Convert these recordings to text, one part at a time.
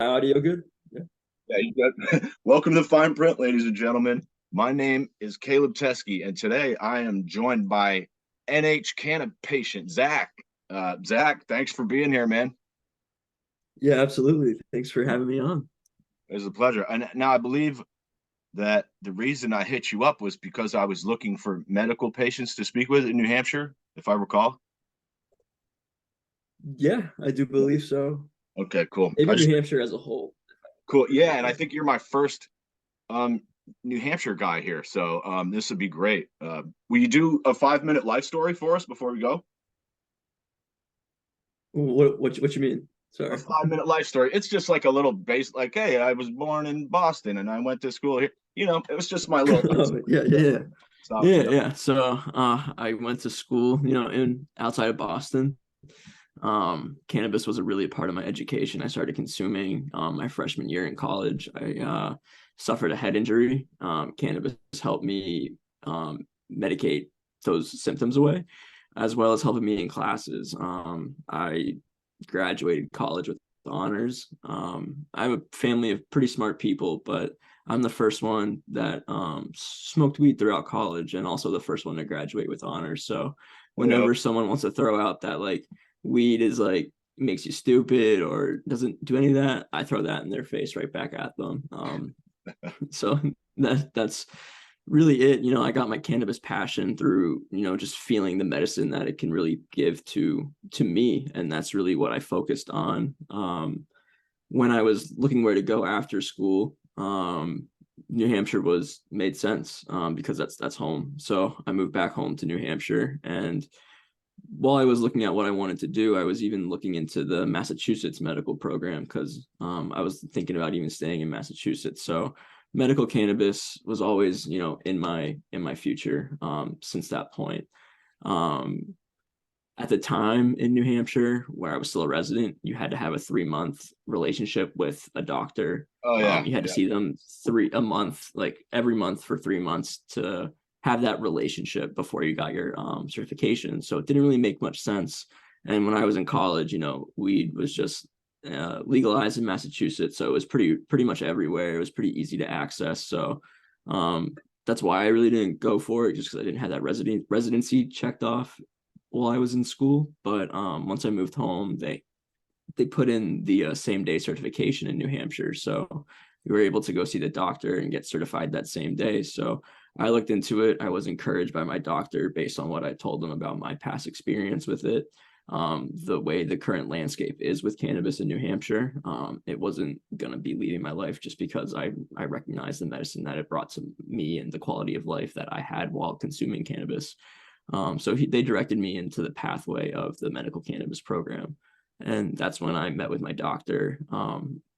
Audio good? Yeah. Yeah, you got welcome to Fine Print, ladies and gentlemen. My name is Caleb Teskey, and today I am joined by NH CannaPatient Zach. Zach, thanks for being here, man. Yeah, absolutely. Thanks for having me on. It was a pleasure. And now I believe that the reason I hit you up was because I was looking for medical patients to speak with in New Hampshire, if I recall. Yeah, I do believe so. Okay, cool. Maybe New Hampshire as a whole. Cool. Yeah, and I think you're my first um New Hampshire guy here, so this would be great. Will you do a 5 minute life story for us before we go? What you mean? A Sorry. 5 minute life story. It's just like a little base, like, hey, I was born in Boston and I went to school here. It was just my little life Oh, story. yeah, yeah, yeah. So, Yeah. So I went to school, in outside of Boston. Cannabis was a really a part of my education. I started consuming my freshman year in college. I suffered a head injury. Cannabis helped me medicate those symptoms away, as well as helping me in classes. I graduated college with honors. I have a family of pretty smart people, but I'm the first one that smoked weed throughout college and also the first one to graduate with honors. So yeah. whenever someone wants to throw out that like weed is like makes you stupid or doesn't do any of that, I throw that in their face right back at them. So that's really it. I got my cannabis passion through, just feeling the medicine that it can really give to me. And that's really what I focused on. When I was looking where to go after school, New Hampshire was made sense because that's home. So I moved back home to New Hampshire, and while I was looking at what I wanted to do, I was even looking into the Massachusetts medical program because I was thinking about even staying in Massachusetts. So medical cannabis was always, in my future since that point. Um, at the time in New Hampshire, where I was still a resident, you had to have a 3 month relationship with a doctor. Oh yeah. You had to Yeah. see them a month, like every month for 3 months to have that relationship before you got your certification. So it didn't really make much sense. And when I was in college, weed was just legalized in Massachusetts, so it was pretty much everywhere. It was pretty easy to access. So um, that's why I really didn't go for it, just because I didn't have that residency checked off while I was in school. But once I moved home, they put in the same day certification in New Hampshire, so we were able to go see the doctor and get certified that same day. So I looked into it. I was encouraged by my doctor based on what I told them about my past experience with it. The way the current landscape is with cannabis in New Hampshire, it wasn't going to be leaving my life just because I recognized the medicine that it brought to me and the quality of life that I had while consuming cannabis. So they directed me into the pathway of the medical cannabis program. And that's when I met with my doctor,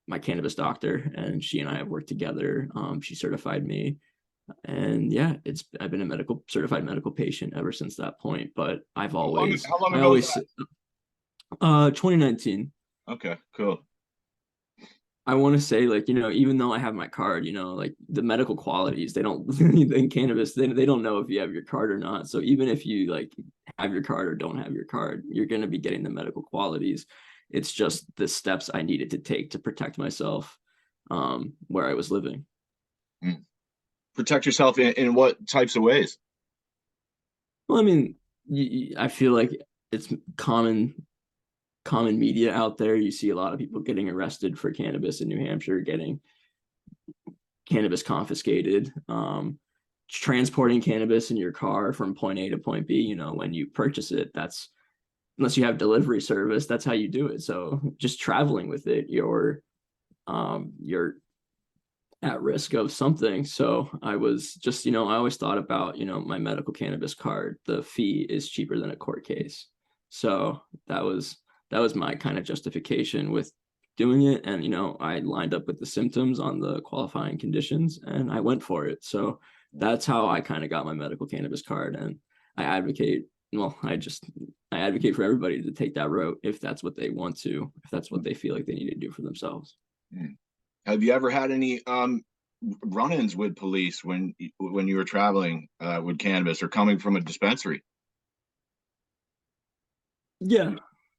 my cannabis doctor, and she and I have worked together. She certified me. And yeah, I've been a medical certified medical patient ever since that point. But How long I ago was always, that? 2019. Okay, cool. I want to say, like, even though I have my card, like the medical qualities, they don't in cannabis, they don't know if you have your card or not. So even if you like have your card or don't have your card, you're going to be getting the medical qualities. It's just the steps I needed to take to protect myself where I was living. Mm. Protect yourself in what types of ways? Well, I mean, I feel like it's common media out there. You see a lot of people getting arrested for cannabis in New Hampshire, getting cannabis confiscated, transporting cannabis in your car from point A to point B. When you purchase it, that's unless you have delivery service, that's how you do it. So just traveling with it, you're at risk of something. So I was just, I always thought about, my medical cannabis card. The fee is cheaper than a court case. So that was my kind of justification with doing it. And, I lined up with the symptoms on the qualifying conditions and I went for it. So that's how I kind of got my medical cannabis card. And I advocate, well, I advocate for everybody to take that route if that's what they want to, if that's what they feel like they need to do for themselves. Mm. Have you ever had any run-ins with police when you were traveling with cannabis or coming from a dispensary? Yeah.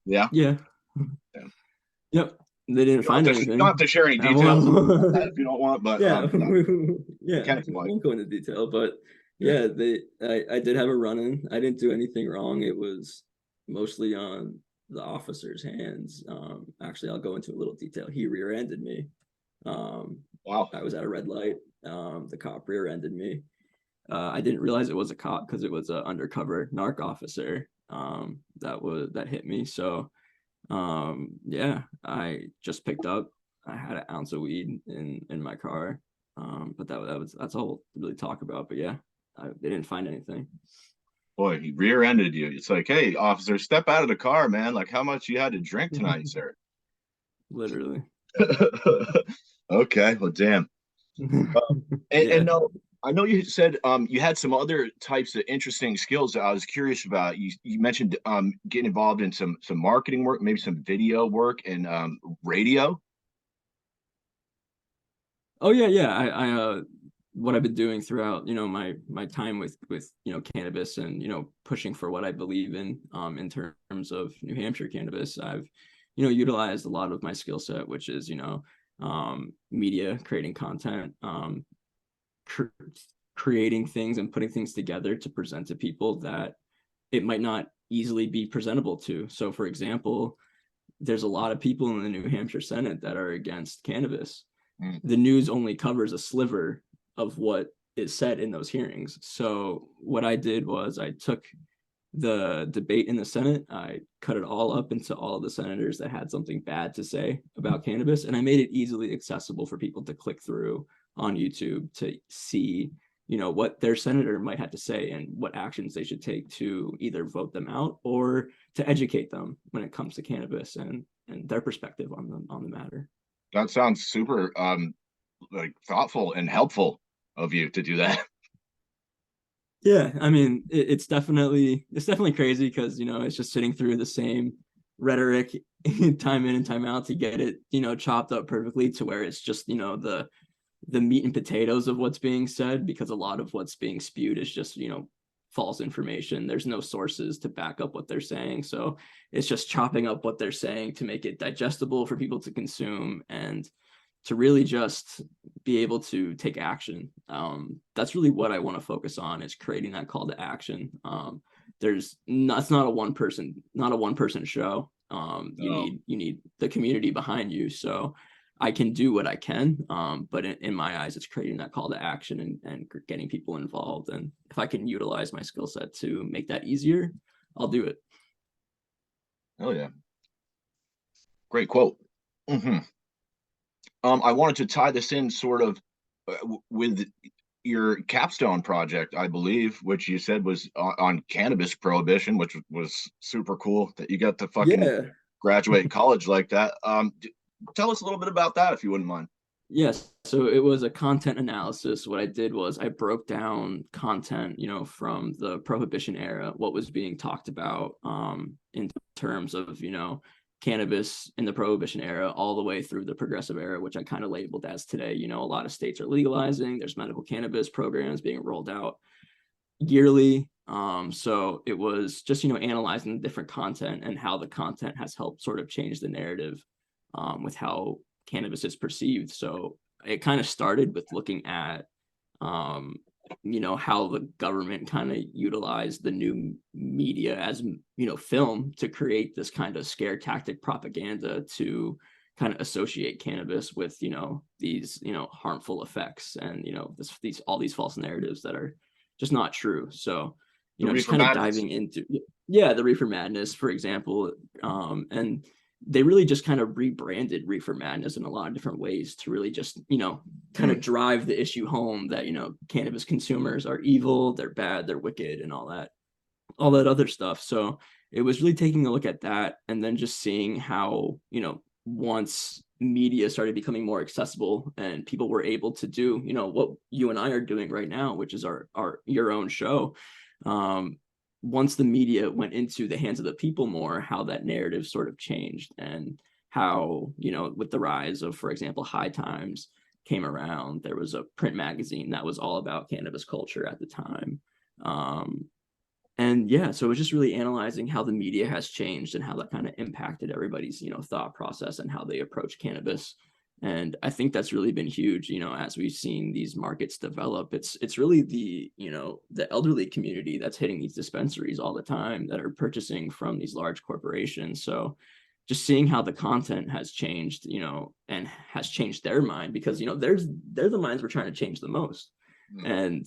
Yeah. Yeah. Yeah. Yep. they didn't find You don't have anything. to share any details about that Well, if you don't want, but yeah, you yeah, can if you I like. won't go into detail, but Yeah. yeah, I did have a run-in. I didn't do anything wrong. It was mostly on the officer's hands. Actually, I'll go into a little detail. He rear-ended me. Um, Wow. I was at a red light. The cop rear-ended me. I didn't realize it was a cop because it was an undercover narc officer that hit me. So yeah, I just picked up. I had an ounce of weed in my car. But that's all we'll really talk about. But yeah, they didn't find anything. Boy, he rear-ended you. It's like, hey, officer, step out of the car, man. Like, how much you had to drink tonight, sir? Literally. Okay, well, damn. And Yeah. no, I know you said you had some other types of interesting skills that I was curious about. You mentioned getting involved in some marketing work, maybe some video work and radio. Oh yeah, yeah. What I've been doing throughout, my time with cannabis and pushing for what I believe in terms of New Hampshire cannabis. I've utilized a lot of my skill set, which is media, creating content, cr- creating things and putting things together to present to people that it might not easily be presentable to. So for example, there's a lot of people in the New Hampshire Senate that are against cannabis. Mm. The news only covers a sliver of what is said in those hearings. So what I did was I took the debate in the Senate, I cut it all up into all of the senators that had something bad to say about cannabis, and I made it easily accessible for people to click through on YouTube to see what their senator might have to say and what actions they should take to either vote them out or to educate them when it comes to cannabis and their perspective on the matter. That sounds super like thoughtful and helpful of you to do that. Yeah, I mean, it's definitely crazy because it's just sitting through the same rhetoric time in and time out to get it chopped up perfectly to where it's just the meat and potatoes of what's being said, because a lot of what's being spewed is just false information. There's no sources to back up what they're saying, so it's just chopping up what they're saying to make it digestible for people to consume and to really just be able to take action. That's really what I want to focus on, is creating that call to action. It's not a one person show. You No, need the community behind you. So I can do what I can, but in my eyes, it's creating that call to action and getting people involved. And if I can utilize my skill set to make that easier, I'll do it. hell yeah, great quote. Hmm. I wanted to tie this in sort of with your capstone project, I believe, which you said was on cannabis prohibition, which was super cool that you got to fucking Yeah. graduate college like that. Tell us a little bit about that if you wouldn't mind. Yes, so it was a content analysis. What I did was I broke down content, from the Prohibition era, what was being talked about in terms of, cannabis in the Prohibition era, all the way through the Progressive era, which I kind of labeled as today. A lot of states are legalizing. There's medical cannabis programs being rolled out yearly. So it was just, analyzing the different content and how the content has helped sort of change the narrative with how cannabis is perceived. So it kind of started with looking at, how the government kind of utilized the new media as, film to create this kind of scare tactic propaganda to kind of associate cannabis with, these, harmful effects and, these all these false narratives that are just not true. So, The just Reefer kind of Madness. diving into, yeah, the Reefer Madness, for example. And they really just kind of rebranded Reefer Madness in a lot of different ways to really just, kind of drive the issue home that, cannabis consumers are evil, they're bad, they're wicked, and all that other stuff. So it was really taking a look at that and then just seeing how, once media started becoming more accessible and people were able to do, what you and I are doing right now, which is our your own show. Once the media went into the hands of the people more, how that narrative sort of changed and how, with the rise of, for example, High Times came around, there was a print magazine that was all about cannabis culture at the time. And yeah, so it was just really analyzing how the media has changed and how that kind of impacted everybody's, thought process and how they approach cannabis. And I think that's really been huge, as we've seen these markets develop. It's really the elderly community that's hitting these dispensaries all the time that are purchasing from these large corporations. So just seeing how the content has changed, and has changed their mind, because they're the minds we're trying to change the most. Mm. And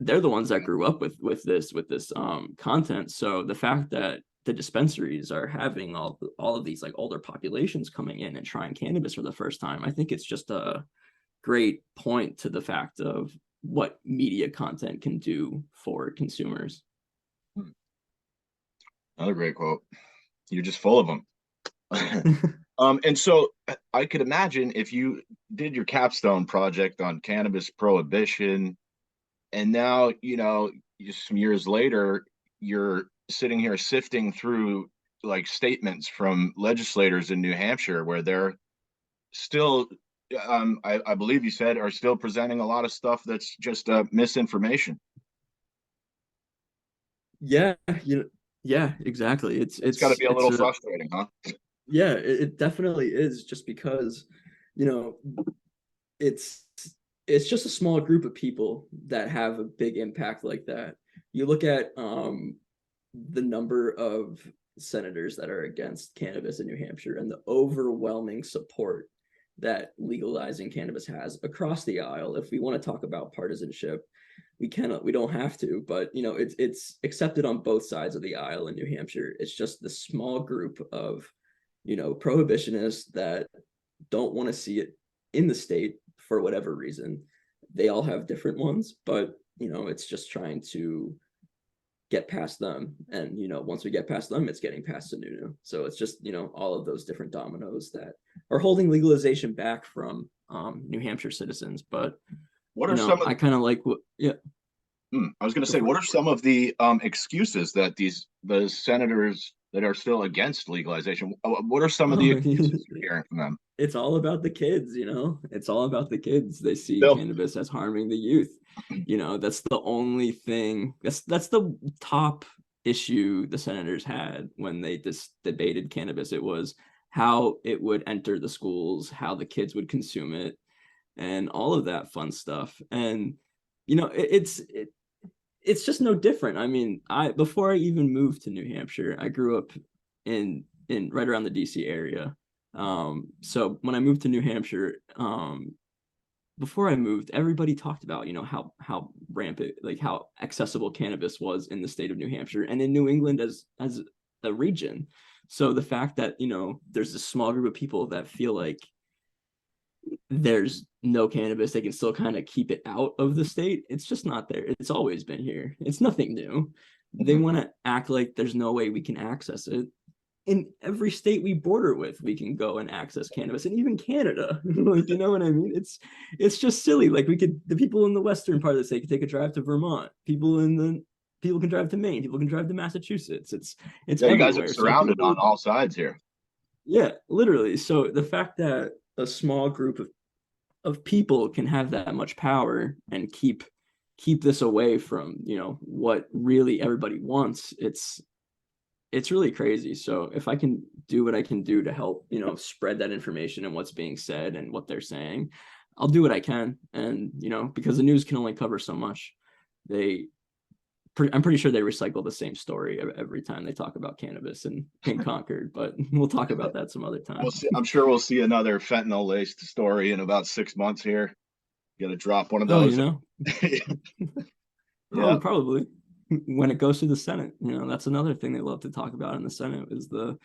they're the ones that grew up with this content. So the fact that the dispensaries are having all of these like older populations coming in and trying cannabis for the first time, I think it's just a great point to the fact of what media content can do for consumers. Another great quote. You're just full of them. And so I could imagine if you did your capstone project on cannabis prohibition, and now, some years later, you're sitting here sifting through like statements from legislators in New Hampshire where they're still, I believe you said, are still presenting a lot of stuff that's just misinformation. Yeah, yeah, exactly. It's got to be a It's little a frustrating, huh? Yeah, it definitely is, just because, you know, it's it's just a small group of people that have a big impact like that. You look at the number of senators that are against cannabis in New Hampshire and the overwhelming support that legalizing cannabis has across the aisle. If we want to talk about partisanship, we don't have to, but it's accepted on both sides of the aisle in New Hampshire. It's just the small group of prohibitionists that don't want to see it in the state for whatever reason. They all have different ones, but it's just trying to get past them. And once we get past them, it's getting past Sununu. So it's just all of those different dominoes that are holding legalization back from New Hampshire citizens. But What are some of I kind of like what yeah. I was going to say, what are some of the excuses that the senators that are still against legalization? What are some of the Oh, excuses you're hearing from them? it's all about the kids. It's all about the kids. They see Still, cannabis as harming the youth. That's the only thing. That's the top issue the senators had when they just debated cannabis. It was how it would enter the schools, how the kids would consume it, and all of that fun stuff. And it's just no different. I mean, I before I even moved to New Hampshire, I grew up in right around the DC area. So when I moved to New Hampshire, before I moved, everybody talked about, how rampant, like how accessible cannabis was in the state of New Hampshire and in New England as a region. So the fact that, there's this small group of people that feel like there's no cannabis, they can still kind of keep it out of the state. It's just not there. It's always been here. It's nothing new. They mhm. want to act like there's no way we can access it. In every state we border with, we can go and access cannabis, and even Canada. Like, you know what I mean? It's just silly. Like, the people in the western part of the state can take a drive to Vermont. People can drive to Maine. People can drive to Massachusetts. It's Yeah, you guys are everywhere. So I think surrounded on all sides here. yeah, literally. So the fact that a small group of people can have that much power and keep this away from what really everybody wants, it's really crazy. So if I can do what I can do to help spread that information and what's being said and what they're saying, I'll do what I can. And because the news can only cover so much, I'm pretty sure they recycle the same story every time they talk about cannabis in Concord, but we'll talk about that some other We'll time. see. I'm sure we'll see another fentanyl laced story in about 6 months here. Got to drop one of Oh, those. Yeah. probably when it goes to the Senate. That's another thing they love to talk about in the Senate is the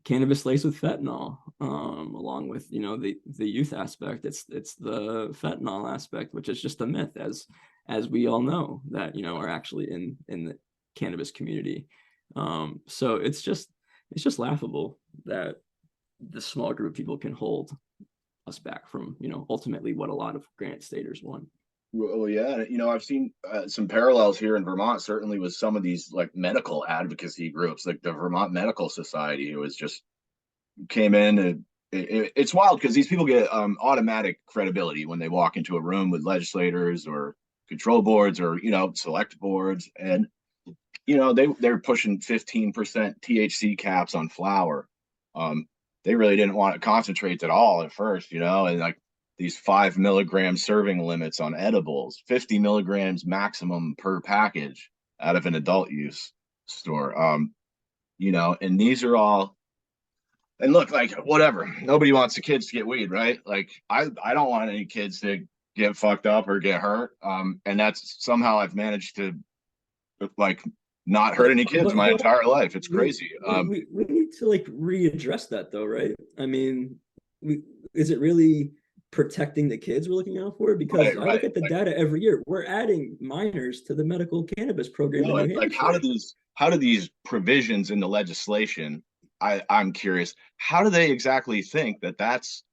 cannabis laced with fentanyl, along with the youth aspect. It's the fentanyl aspect, which is just a myth, as we all know, that are actually in the cannabis community. So it's just laughable that the small group of people can hold us back from ultimately what a lot of Granite Staters want. Well, yeah, I've seen some parallels here in Vermont, certainly with some of these like medical advocacy groups, like the Vermont Medical Society, who was just came in and it's wild because these people get automatic credibility when they walk into a room with legislators or control boards or select boards, and they're pushing 15% THC caps on flour. Um, they really didn't want concentrates at all at first, and like these 5 milligram serving limits on edibles, 50 milligrams maximum per package out of an adult use store. And these are all, and look, like whatever. Nobody wants the kids to get weed, right? Like I don't want any kids to get fucked up or get hurt. And that's somehow I've managed to like not hurt any kids But my hold on. entire life. It's we, crazy. we need to like readdress that though, right? I mean, we is it really protecting the kids we're looking out for? Because Right, I look right. at the Like, data every year. We're adding minors to the medical cannabis program in New like how do Hampshire. these provisions in the legislation? I'm curious. How do they exactly think that that's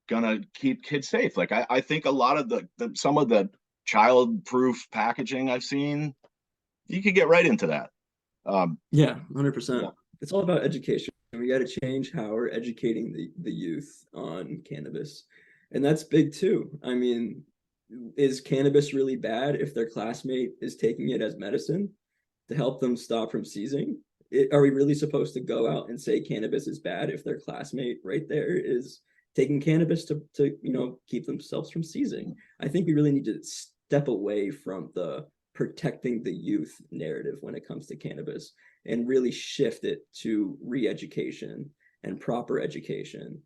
gonna keep kids safe? Like I think a lot of the some of the child proof packaging I've seen, you could get right into that. Yeah, Yeah. 100%. It's all about education. We got to change how we're educating the youth on cannabis. And that's big too. I mean, is cannabis really bad if their classmate is taking it as medicine to help them stop from seizing? Are we really supposed to go out and say cannabis is bad if their classmate right there is taking cannabis to keep themselves from seizing? I think we really need to step away from the protecting the youth narrative when it comes to cannabis and really shift it to re-education and proper education.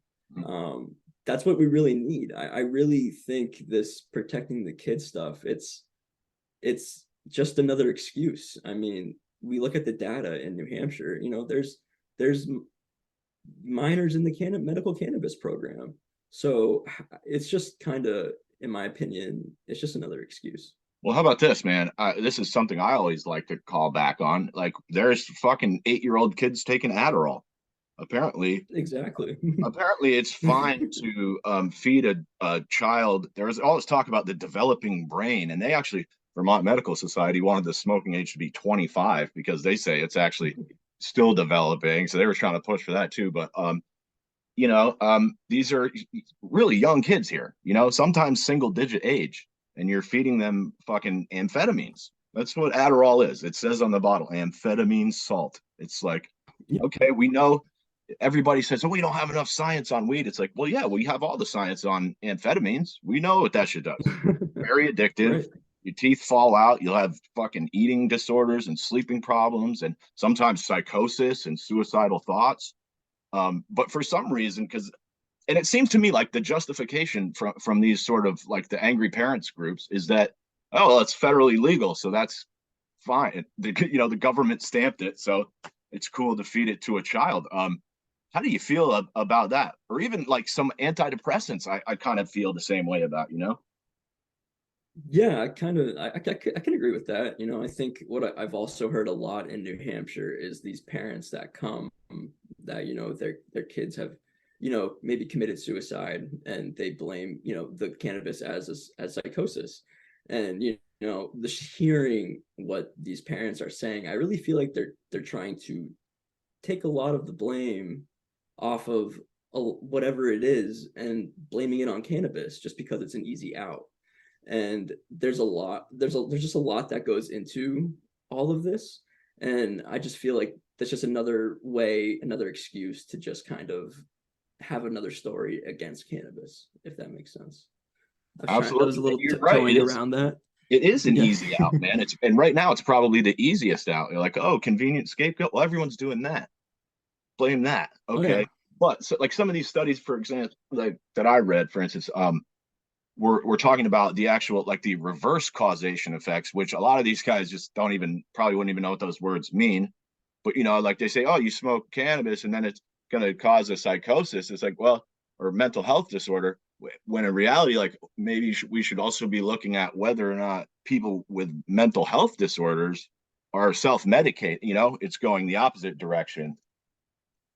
That's what we really need. I really think this protecting the kid stuff, it's just another excuse. I mean, we look at the data in New Hampshire, there's minors in the medical cannabis program. So it's just kind of, in my opinion, it's just another excuse. Well, how about this, man? This is something I always like to call back on. Like, there's fucking 8-year-old kids taking Adderall. Apparently, Exactly. apparently, it's fine to feed a child. There was all this talk about the developing brain, and they actually, Vermont Medical Society wanted the smoking age to be 25 because they say it's actually still developing. So they were trying to push for that too. But these are really young kids here, sometimes single digit age, and you're feeding them fucking amphetamines. That's what Adderall is. It says on the bottle, amphetamine salt. It's like, Yeah. okay, we know. Everybody says, oh, we don't have enough science on weed. It's like, well, yeah, we have all the science on amphetamines. We know what that shit does. Very addictive. Right. Your teeth fall out. You'll have fucking eating disorders and sleeping problems and sometimes psychosis and suicidal thoughts. But for some reason, and it seems to me like the justification from these sort of like the angry parents groups is that, oh, well, it's federally legal, so that's fine. The government stamped it, so it's cool to feed it to a child. How do you feel about that? Or even like some antidepressants, I kind of feel the same way about. Yeah, I can agree with that. I think what I've also heard a lot in New Hampshire is these parents that come that their kids have maybe committed suicide and they blame the cannabis as psychosis. And the hearing what these parents are saying, I really feel like they're trying to take a lot of the blame off of whatever it is and blaming it on cannabis just because it's an easy out. And there's just a lot that goes into all of this, and I just feel like that's just another excuse to just kind of have another story against cannabis, if that makes sense. I was a Absolutely. little You're right. tiptoeing around that. It is an Yeah. easy out, man. And right now it's probably the easiest out. You're like, oh, convenient scapegoat. Well, everyone's doing that. Blame that. Oh yeah. Okay. But so, like some of these studies, for example, like that I read, for instance, we're talking about the actual like the reverse causation effects, which a lot of these guys just don't even probably wouldn't even know what those words mean. But like they say, oh, you smoke cannabis and then it's gonna cause a psychosis. It's like, well, or mental health disorder. When in reality, like maybe we should also be looking at whether or not people with mental health disorders are self-medicate. It's going the opposite direction,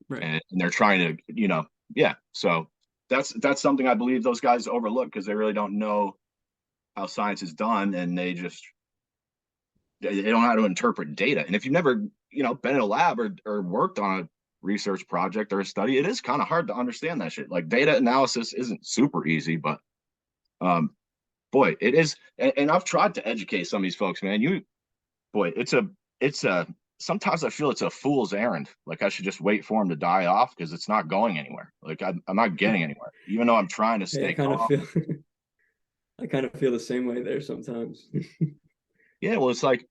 Right. and they're trying to, yeah. So that's something I believe those guys overlook because they really don't know how science is done, and they don't know how to interpret data. And if you've never, been in a lab or worked on a research project or a study, it is kind of hard to understand that shit. Like data analysis isn't super easy, but boy, it is. And I've tried to educate some of these folks, man. Boy, it's a it's a sometimes I feel it's a fool's errand. Like I should just wait for him to die off because it's not going anywhere. Like I'm not getting anywhere, even though I'm trying to Hey, I stay kind of calm. feel I kind of feel the same way there sometimes. Yeah, well, it's like,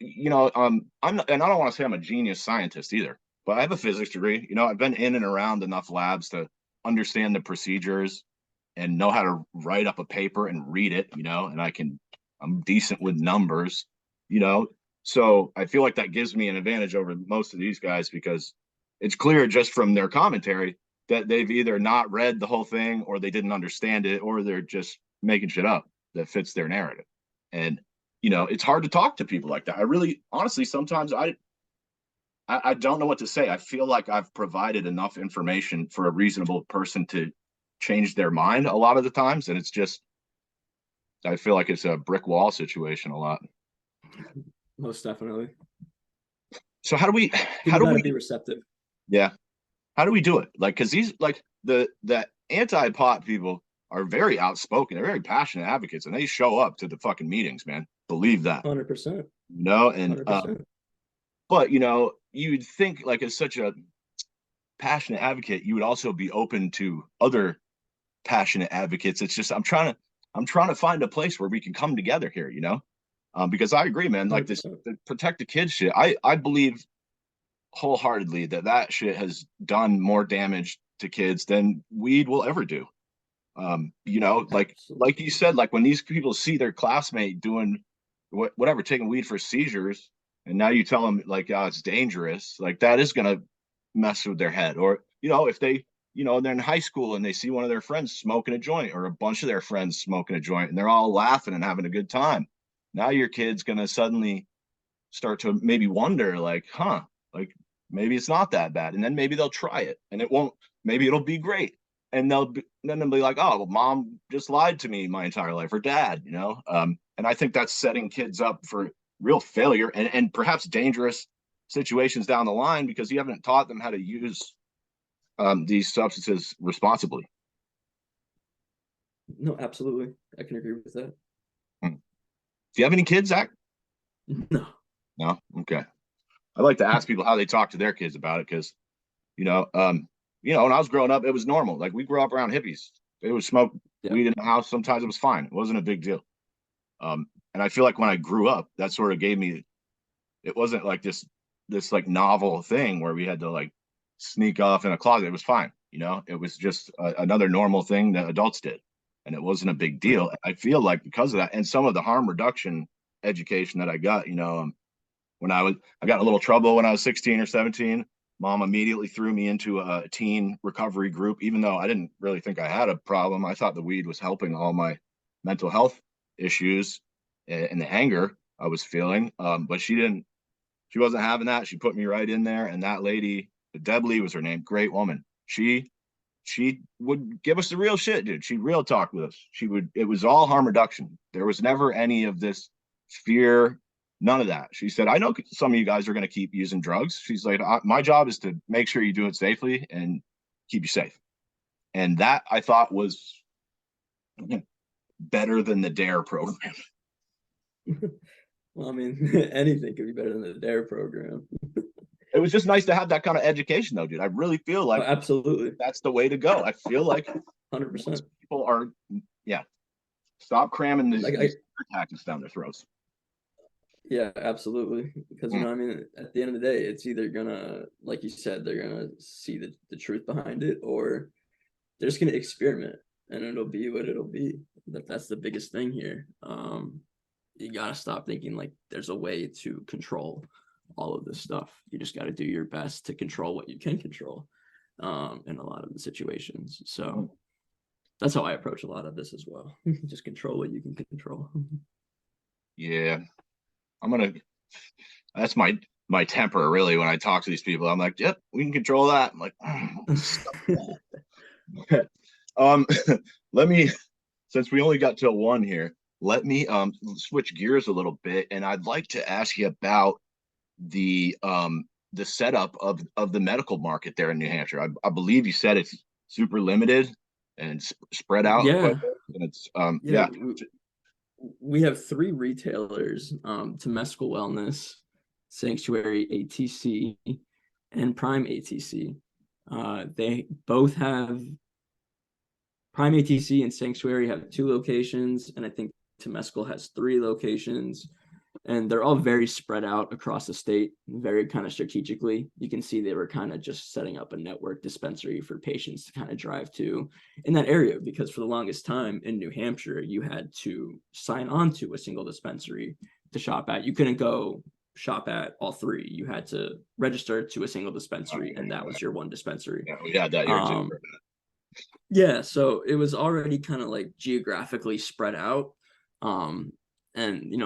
I'm not, and I don't want to say I'm a genius scientist either, but I have a physics degree. I've been in and around enough labs to understand the procedures and know how to write up a paper and read it, and I'm decent with numbers, you know. So I feel like that gives me an advantage over most of these guys because it's clear just from their commentary that they've either not read the whole thing or they didn't understand it or they're just making shit up that fits their narrative. And it's hard to talk to people like that. I really, honestly, sometimes I don't know what to say. I feel like I've provided enough information for a reasonable person to change their mind a lot of the times, and it's just I feel like it's a brick wall situation a lot. Most definitely. So how People do got to we be receptive. yeah, how do we do it? Like, because these like the anti-pot people are very outspoken. They're very passionate advocates, and they show up to the fucking meetings, man. Believe that, 100%. and 100%. but you'd think like as such a passionate advocate, you would also be open to other passionate advocates. It's just I'm trying to find a place where we can come together here, because I agree, man. Like this, 100%. the protect the kids shit. I believe wholeheartedly that shit has done more damage to kids than weed will ever do. Like Absolutely. you said, like when these people see their classmate doing whatever, taking weed for seizures, and now you tell them like, oh, it's dangerous. Like that is gonna mess with their head. Or if they, they're in high school and they see one of their friends smoking a joint, or a bunch of their friends smoking a joint, and they're all laughing and having a good time. Now your kid's gonna suddenly start to maybe wonder, like, huh, like maybe it's not that bad, and then maybe they'll try it, and it won't. Maybe it'll be great, and then they'll be like, oh, well, mom just lied to me my entire life, or dad, and I think that's setting kids up for real failure and perhaps dangerous situations down the line because you haven't taught them how to use these substances responsibly. No, absolutely. I can agree with that. Do you have any kids, Zach? No, No. Okay. I like to ask people how they talk to their kids about it because you know, um, when I was growing up, it was normal. Like we grew up around hippies. They would smoke yeah, weed in the house. Sometimes it was fine. It wasn't a big deal. And I feel like when I grew up, that sort of gave me. It wasn't like this like novel thing where we had to like sneak off in a closet. It was fine. It was just another normal thing that adults did, and it wasn't a big right. deal. I feel like because of that, and some of the harm reduction education that I got, when I got in a little trouble when I was 16 or 17. Mom immediately threw me into a teen recovery group, even though I didn't really think I had a problem. I thought the weed was helping all my mental health issues and the anger I was feeling. But she wasn't having that. She put me right in there. And that lady, Debly was her name, great woman. She would give us the real shit, dude. She'd real talk with us. It was all harm reduction. There was never any of this fear, none of that. She said, I know some of you guys are going to keep using drugs. She's like, my job is to make sure you do it safely and keep you safe. And that I thought was better than the DARE program. Well, I mean, anything could be better than the DARE program. It was just nice to have that kind of education, though, dude. I really feel Oh, like absolutely. that's the way to go. I feel like most 100%. people are, yeah, stop cramming Like these tactics down their throats. yeah, absolutely. Because Mm. I mean, at the end of the day, it's either gonna, like you said, they're gonna see the truth behind it, or they're just gonna experiment, and it'll be what it'll be. That's the biggest thing here. You gotta stop thinking like there's a way to control all of this stuff. You just gotta do your best to control what you can control, in a lot of the situations. So that's how I approach a lot of this as well. Just control what you can control. Yeah, I'm gonna. That's my temper, really. When I talk to these people, I'm like, "Yep, we can control that." I'm like, um, let me. Since we only got to one here, let me switch gears a little bit, and I'd like to ask you about the setup of the medical market there in New Hampshire. I believe you said it's super limited and spread out quite a Yeah, bit, and it's yeah. yeah. We have three retailers, Temescal Wellness, Sanctuary ATC, and Prime ATC. They both have Prime ATC and Sanctuary have 2 locations, and I think Temescal has 3 locations, and they're all very spread out across the state, very kind of strategically. You can see they were kind of just setting up a network dispensary for patients to kind of drive to in that area, because for the longest time in New Hampshire, you had to sign on to a single dispensary to shop at. You couldn't go shop at all 3. You had to register to a single dispensary, and that was your one dispensary. Yeah, we had that here too. Yeah, so it was already kind of like geographically spread out. And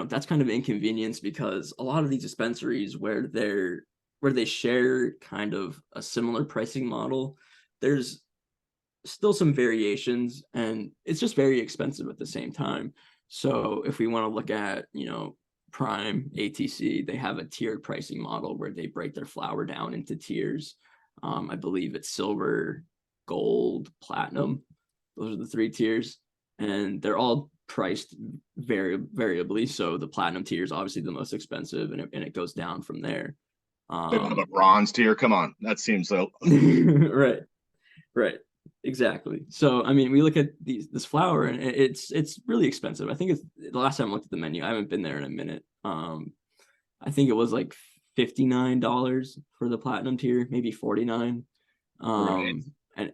that's kind of inconvenience, because a lot of these dispensaries where they share kind of a similar pricing model, there's still some variations, and it's just very expensive at the same time. So if we want to look at, Prime ATC, they have a tiered pricing model where they break their flower down into tiers. I believe it's silver, gold, platinum. Those are the 3 tiers, and they're all priced variably. So the platinum tier is obviously the most expensive, and it goes down from there. They don't have a bronze tier. Come on, that seems so. Right, exactly. So I mean, we look at this flower, and it's really expensive. I think it's the last time I looked at the menu, I haven't been there in a minute. I think it was like $59 for the platinum tier, maybe 49. Right. And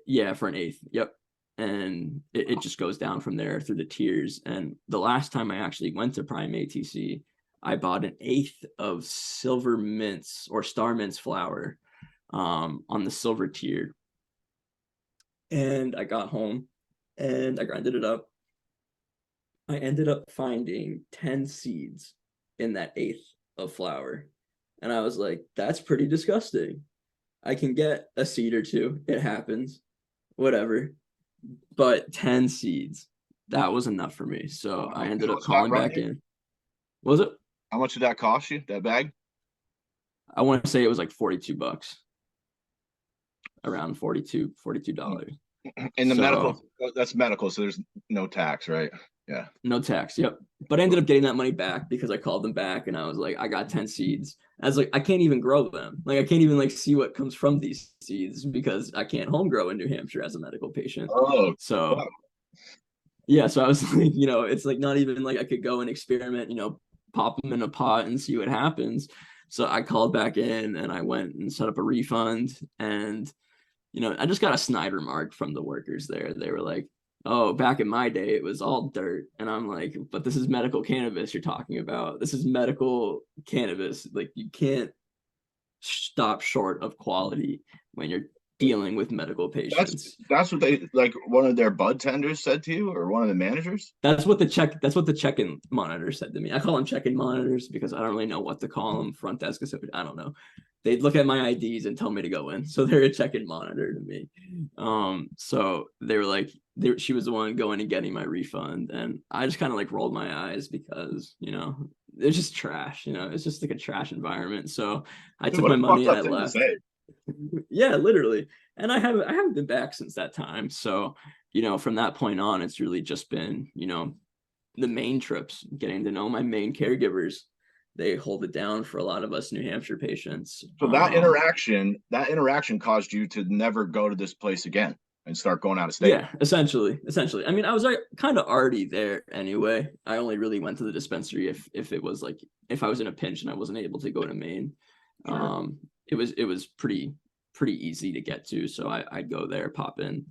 yeah, for an eighth. Yep. And it just goes down from there through the tiers. And the last time I actually went to Prime ATC, I bought an eighth of silver mints or star mints flower on the silver tier. And I got home and I grinded it up. I ended up finding 10 seeds in that eighth of flower. And I was like, that's pretty disgusting. I can get a seed or 2. It happens. Whatever. But 10 seeds, that was enough for me. So I ended up calling back in. What was it? How much did that cost you, that bag? I want to say it was like $42. Around $42. In the medical, that's medical, so there's no tax, right? Yeah. No tax. Yep. But I ended up getting that money back because I called them back and I was like, I got 10 seeds. I was like, I can't even grow them. Like, I can't even like see what comes from these seeds because I can't home grow in New Hampshire as a medical patient. Oh, so wow. Yeah, so I was like, it's like not even like I could go and experiment, pop them in a pot and see what happens. So I called back in and I went and set up a refund, and I just got a snide remark from the workers there. They were like, oh, back in my day, it was all dirt. And I'm like, but this is medical cannabis you're talking about. This is medical cannabis. Like, you can't stop short of quality when you're dealing with medical patients. That's what they, like, one of their bud tenders said to you, or one of the managers? That's what the check-in monitor said to me. I call them check-in monitors because I don't really know what to call them. Front desk, I don't know. They'd look at my IDs and tell me to go in. So they're a check-in monitor to me. So they were like, she was the one going and getting my refund. And I just kind of like rolled my eyes because, it's just trash, it's just like a trash environment. So I took my money and I left. Yeah, literally. And I haven't been back since that time. So, from that point on, it's really just been, the main trips, getting to know my main caregivers. They hold it down for a lot of us New Hampshire patients. So that interaction caused you to never go to this place again and start going out of state. Yeah, essentially. I mean, I was like kind of already there anyway. I only really went to the dispensary if it was like, if I was in a pinch and I wasn't able to go to Maine. Sure. It was pretty easy to get to. So I'd go there, pop in,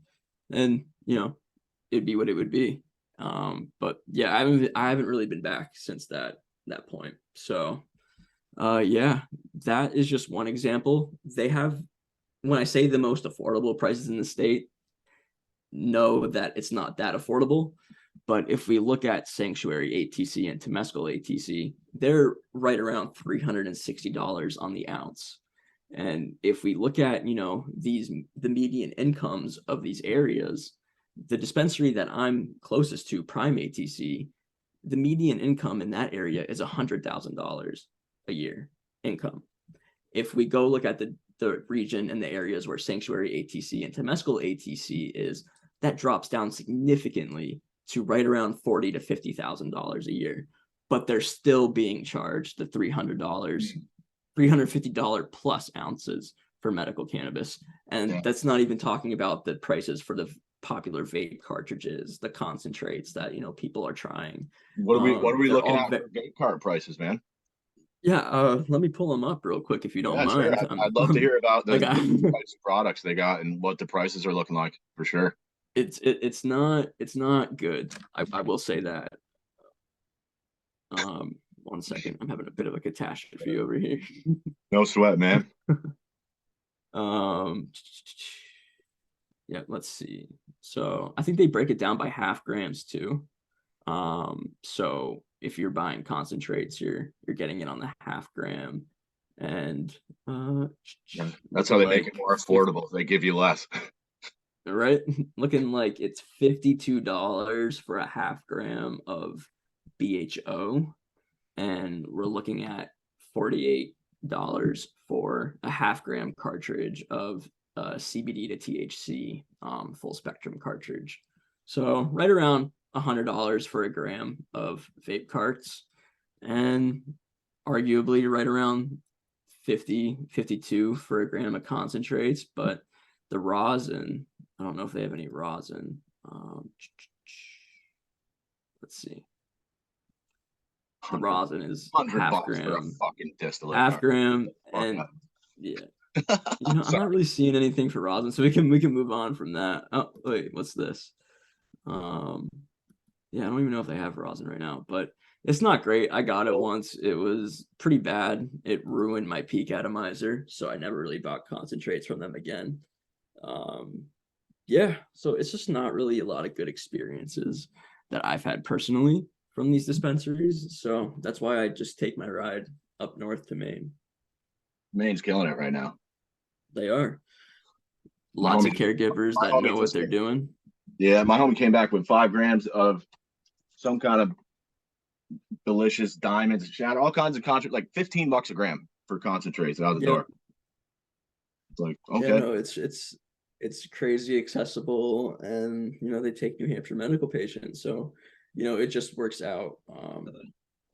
and it'd be what it would be. But yeah, I haven't really been back since that point. So yeah, that is just one example. They have, when I say the most affordable prices in the state, know that it's not that affordable. But if we look at Sanctuary ATC and Temescal ATC, they're right around $360 on the ounce. And if we look at, the median incomes of these areas, the dispensary that I'm closest to, Prime ATC, the median income in that area is $100,000 a year income. If we go look at the region and the areas where Sanctuary ATC and Temescal ATC is, that drops down significantly to right around $40,000 to $50,000 a year. but they're still being charged the $350 plus ounces for medical cannabis. And that's not even talking about the prices for the popular vape cartridges, the concentrates that, people are trying. What are we looking at for vape cart prices, man? Yeah, let me pull them up real quick if you don't mind. Sure. I'd love to hear about the types of products they got and what the prices are looking like, for sure. It's not good. I will say that. 1 second, I'm having a bit of a catastrophe over here. No sweat, man. Yeah, let's see. So I think they break it down by half grams too. So if you're buying concentrates, you're getting it on the half gram, and that's how they make it more affordable. They give you less. Right? Looking like it's $52 for a half gram of BHO, and we're looking at $48 for a half gram cartridge of CBD to THC full spectrum cartridge. So right around $100 for a gram of vape carts, and arguably right around 52 for a gram of concentrates. But the rosin, I don't know if they have any rosin. Let's see. The rosin is half gram for a fucking distillate. Half gram, and yeah. I'm not really seeing anything for rosin, so we can move on from that. Oh wait, what's this? Yeah, I don't even know if they have rosin right now, but it's not great. I got it once. It was pretty bad. It ruined my peak atomizer, so I never really bought concentrates from them again. Yeah, so it's just not really a lot of good experiences that I've had personally from these dispensaries. So that's why I just take my ride up north to Maine. Maine's killing it right now. They are. Lots of caregivers that know what they're doing. Yeah, my homie came back with 5 grams of some kind of delicious diamonds, all kinds of concentrate, like $15 a gram for concentrates out of the door. It's like, okay. Yeah, no, it's crazy accessible, and they take New Hampshire medical patients, so it just works out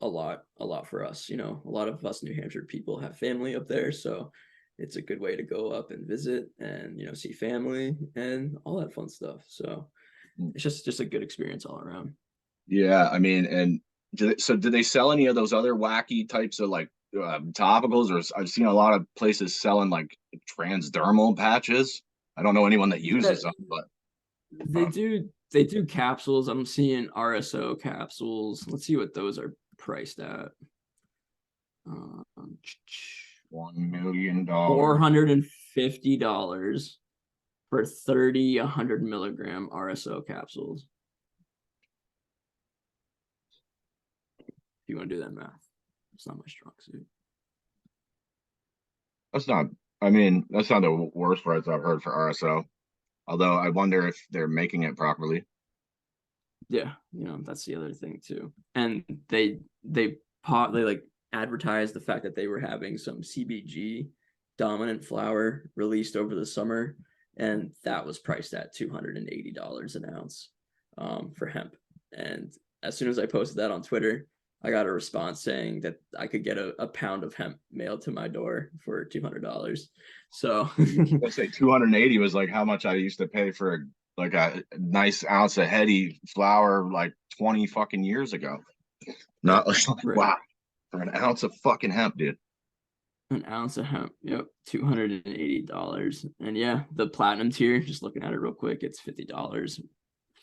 a lot for us. A lot of us New Hampshire people have family up there, so it's a good way to go up and visit and see family and all that fun stuff. So it's just a good experience all around. Yeah, I mean, and do they sell any of those other wacky types of like topicals? Or I've seen a lot of places selling like transdermal patches. I don't know anyone that uses them, but they do capsules. I'm seeing RSO capsules. Let's see what those are priced at. $1 million. $450 for 30 100 milligram RSO capsules. If you want to do that math, it's not my strong suit. That's not the worst price I've heard for RSO. Although I wonder if they're making it properly. Yeah, that's the other thing too. And they like advertised the fact that they were having some CBG dominant flower released over the summer, and that was priced at $280 an ounce for hemp. And as soon as I posted that on Twitter, I got a response saying that I could get a pound of hemp mailed to my door for $200. So let's say 280 was like how much I used to pay for like a nice ounce of heady flower like 20 fucking years ago. Not like, right. Wow, for an ounce of fucking hemp, dude. An ounce of hemp, yep, $280. And yeah, the platinum tier, just looking at it real quick, it's $50,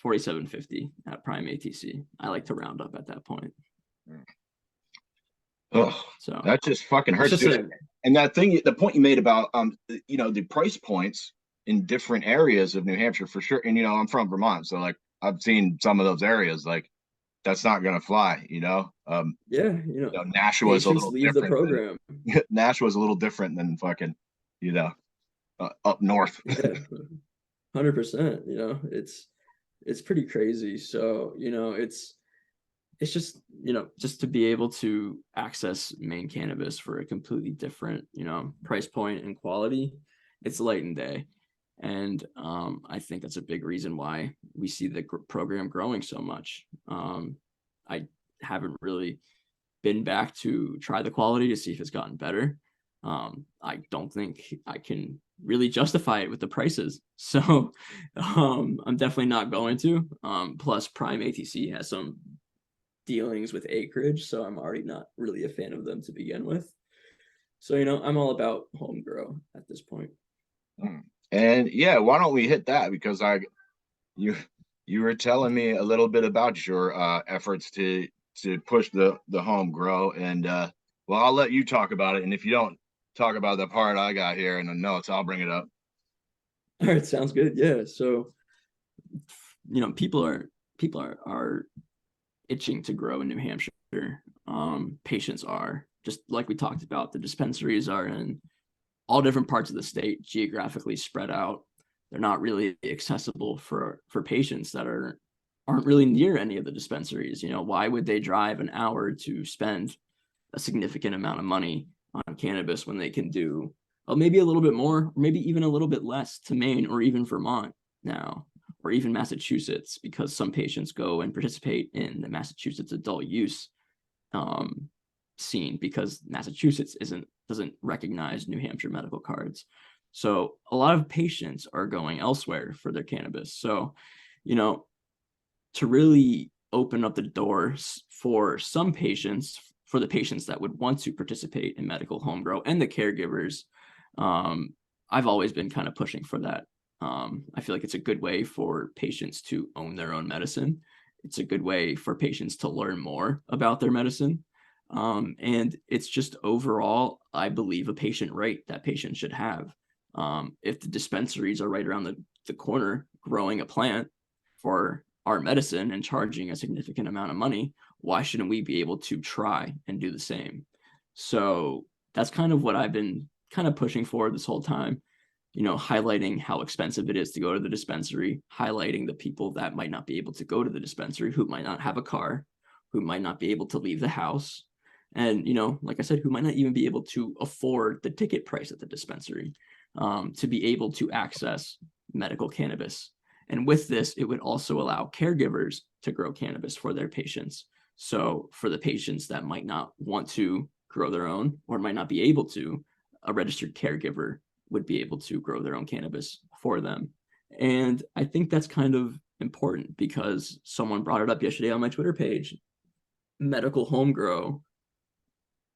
$47.50 at Prime ATC. I like to round up at that point. Oh, so that just fucking hurts. And that thing, the point you made about the price points in different areas of New Hampshire for sure. And I'm from Vermont, so like I've seen some of those areas. Like that's not gonna fly. Nashua is a little different. Program. Nashua is a little different than fucking up north. 100%. It's pretty crazy. So it's just just to be able to access Maine cannabis for a completely different price point and quality, it's light and day. And I think that's a big reason why we see the program growing so much. I haven't really been back to try the quality to see if it's gotten better. I don't think I can really justify it with the prices. So I'm definitely not going to. Plus Prime ATC has some dealings with acreage, so I'm already not really a fan of them to begin with. So, I'm all about home grow at this point. And yeah, why don't we hit that? Because you you were telling me a little bit about your efforts to push the home grow, and well, I'll let you talk about it. And if you don't talk about the part I got here in the notes, I'll bring it up. All right, sounds good. Yeah. So, people are itching to grow in New Hampshire. Patients are, just like we talked about. The dispensaries are in all different parts of the state, geographically spread out. They're not really accessible for patients that aren't really near any of the dispensaries. Why would they drive an hour to spend a significant amount of money on cannabis when they can do, well, maybe a little bit more, or maybe even a little bit less to Maine or even Vermont now, or even Massachusetts, because some patients go and participate in the Massachusetts adult use scene because Massachusetts doesn't recognize New Hampshire medical cards. So a lot of patients are going elsewhere for their cannabis. So, to really open up the doors for some patients, for the patients that would want to participate in medical home grow and the caregivers, I've always been kind of pushing for that. I feel like it's a good way for patients to own their own medicine. It's a good way for patients to learn more about their medicine. And it's just overall, I believe, a patient right that patients should have. If the dispensaries are right around the corner growing a plant for our medicine and charging a significant amount of money, why shouldn't we be able to try and do the same? So that's kind of what I've been kind of pushing for this whole time, highlighting how expensive it is to go to the dispensary, highlighting the people that might not be able to go to the dispensary, who might not have a car, who might not be able to leave the house. And, like I said, who might not even be able to afford the ticket price at the dispensary to be able to access medical cannabis. And with this, it would also allow caregivers to grow cannabis for their patients. So for the patients that might not want to grow their own or might not be able to, a registered caregiver would be able to grow their own cannabis for them. And I think that's kind of important because someone brought it up yesterday on my Twitter page. Medical home grow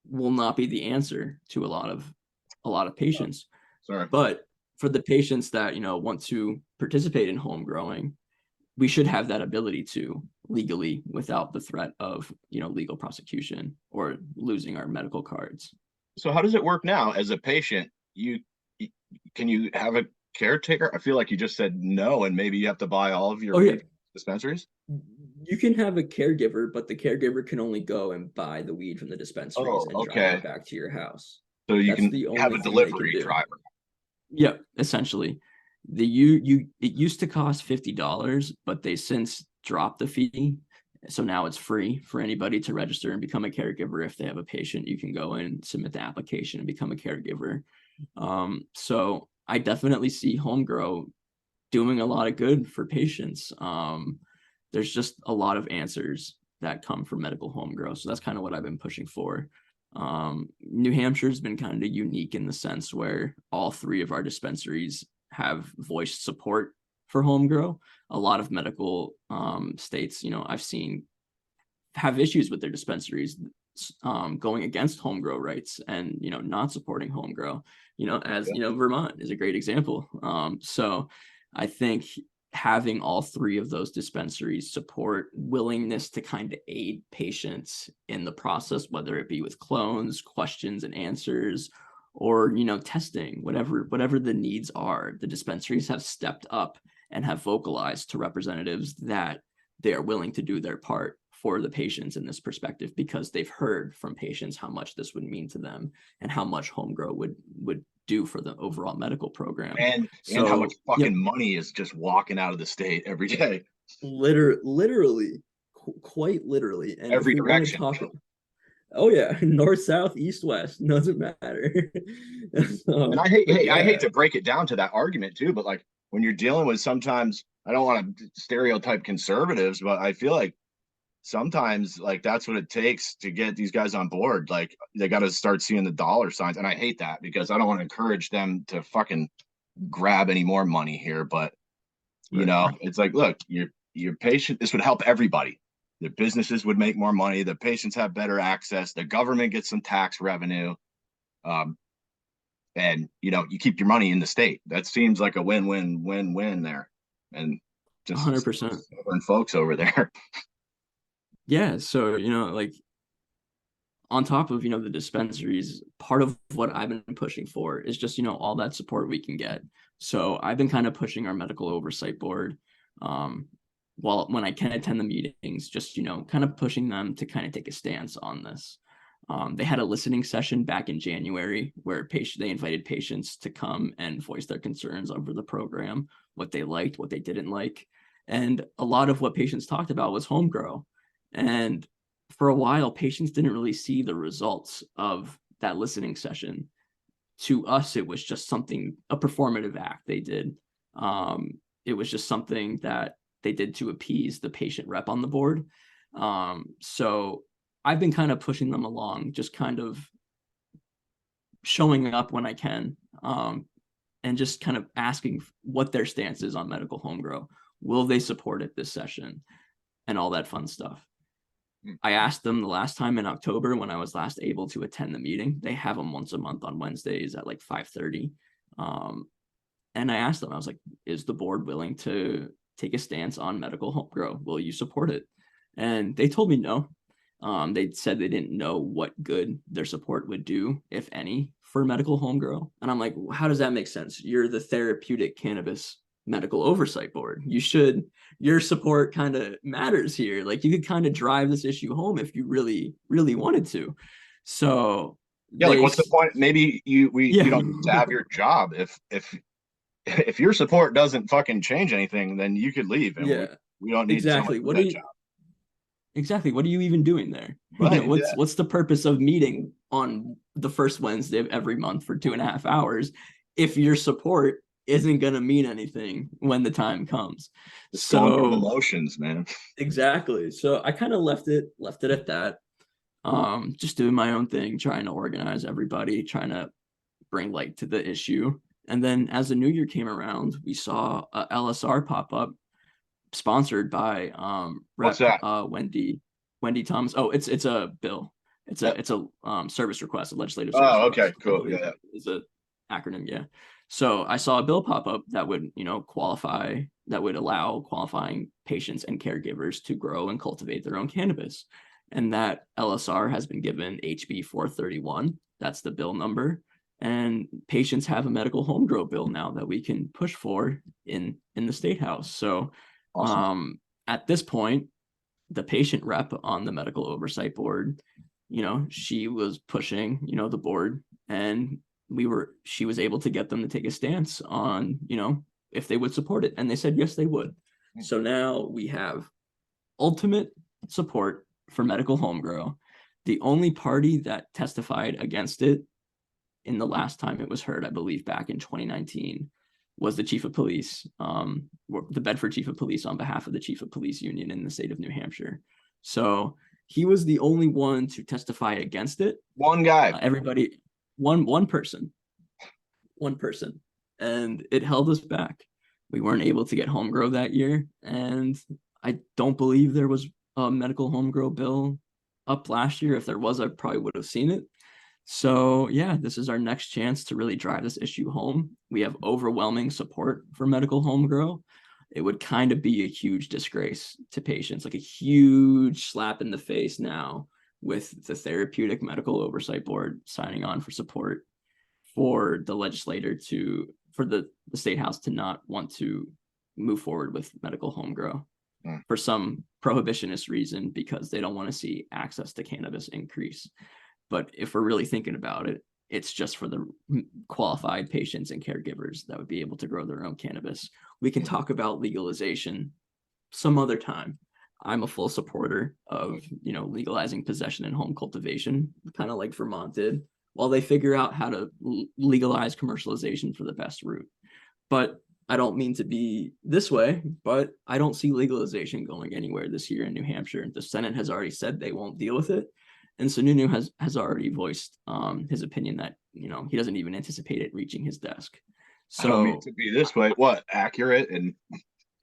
will not be the answer to a lot of patients. Sorry. But for the patients that, want to participate in home growing, we should have that ability to legally without the threat of, legal prosecution or losing our medical cards. So how does it work now as a patient? Can you have a caretaker? I feel like you just said no, and maybe you have to buy all of your dispensaries. You can have a caregiver, but the caregiver can only go and buy the weed from the dispensaries and drive it back to your house. So you That's can the have only a thing they can delivery do. driver. Yeah, essentially. It used to cost $50, but they since dropped the fee. So now it's free for anybody to register and become a caregiver. If they have a patient, you can go and submit the application and become a caregiver. So I definitely see home grow doing a lot of good for patients. There's just a lot of answers that come from medical home grow. So that's kind of what I've been pushing for. New Hampshire's been kind of unique in the sense where all three of our dispensaries have voiced support for home grow. A lot of medical states, I've seen have issues with their dispensaries going against home grow rights and, not supporting home grow, Vermont is a great example. So I think having all three of those dispensaries support willingness to kind of aid patients in the process, whether it be with clones, questions and answers, or, testing, whatever the needs are, the dispensaries have stepped up and have vocalized to representatives that they are willing to do their part for the patients in this perspective because they've heard from patients how much this would mean to them and how much home grow would do for the overall medical program. And how much fucking money is just walking out of the state every day. Literally, quite literally. And every direction. Oh yeah, north, south, east, west, doesn't matter. And I hate to break it down to that argument too, but like when you're dealing with, sometimes I don't want to stereotype conservatives, but I feel like sometimes like that's what it takes to get these guys on board. Like they got to start seeing the dollar signs. And I hate that because I don't want to encourage them to fucking grab any more money here. But Right. it's like, look, your patient, this would help everybody. The businesses would make more money, the patients have better access, the government gets some tax revenue. Um, and you keep your money in the state. That seems like a win-win-win-win there. And just 100%. stubborn folks over there. Yeah. So, like on top of, the dispensaries, part of what I've been pushing for is just, all that support we can get. So I've been kind of pushing our medical oversight board, while when I can attend the meetings, just, kind of pushing them to kind of take a stance on this. They had a listening session back in January where they invited patients to come and voice their concerns over the program, what they liked, what they didn't like. And a lot of what patients talked about was home grow. And for a while, patients didn't really see the results of that listening session. To us, it was just a performative act they did. It was just something that they did to appease the patient rep on the board. So I've been kind of pushing them along, just kind of showing up when I can, and just kind of asking what their stance is on medical home grow. Will they support it this session and all that fun stuff? I asked them the last time in October when I was last able to attend the meeting. They have them once a month on Wednesdays at like 5:30. And I asked them, I was like, is the board willing to take a stance on medical home grow? Will you support it? And they told me no. They said they didn't know what good their support would do, if any, for medical home grow. And I'm like, how does that make sense? You're the therapeutic cannabis medical oversight board. Your support kind of matters here. Like you could kind of drive this issue home if you really, really wanted to. So Yeah, like what's the point? Maybe you don't need to yeah. have your job if your support doesn't fucking change anything, then you could leave and Yeah, we don't need someone exactly. to do that job. What are you even doing there? Right. Yeah. What's the purpose of meeting on the first Wednesday of every month for 2.5 hours if your support isn't going to mean anything when the time comes? Just going through the So motions, man. exactly. So I kind of left it at that. Just doing my own thing, trying to organize everybody, trying to bring light to the issue. And then as the new year came around, we saw a LSR pop up sponsored by What's Rep that? Wendy Thomas. Oh, it's a bill. Uh, It's a service request, a legislative service oh, okay, request, I cool. believe Yeah. is a acronym. Yeah. So I saw a bill pop up that would, that would allow qualifying patients and caregivers to grow and cultivate their own cannabis. And that LSR has been given HB 431. That's the bill number. And patients have a medical home grow bill now that we can push for in the state house. So Awesome. at this point, the patient rep on the medical oversight board, she was pushing, the board, and she was able to get them to take a stance on, if they would support it. And they said, yes, they would. So now we have ultimate support for medical home grow. The only party that testified against it in the last time it was heard, I believe back in 2019, was the chief of police, the Bedford chief of police on behalf of the chief of police union in the state of New Hampshire. So he was the only one to testify against it. One guy. Everybody, one person, and it held us back. We weren't able to get home grow that year, and I don't believe there was a medical home grow bill up last year. If there was, I probably would have seen it. So yeah, this is our next chance to really drive this issue home. We have overwhelming support for medical home grow. It would kind of be a huge disgrace to patients, like a huge slap in the face now with the Therapeutic Medical Oversight Board signing on for support for the for the state house to not want to move forward with medical home grow for some prohibitionist reason, because they don't want to see access to cannabis increase. But if we're really thinking about it, it's just for the qualified patients and caregivers that would be able to grow their own cannabis. We can talk about legalization some other time. I'm a full supporter of, legalizing possession and home cultivation, kind of like Vermont did, while they figure out how to legalize commercialization for the best route. But I don't mean to be this way, but I don't see legalization going anywhere this year in New Hampshire. The Senate has already said they won't deal with it. And Sununu has already voiced his opinion that, you know, he doesn't even anticipate it reaching his desk. I don't mean So to be this way. What, accurate? And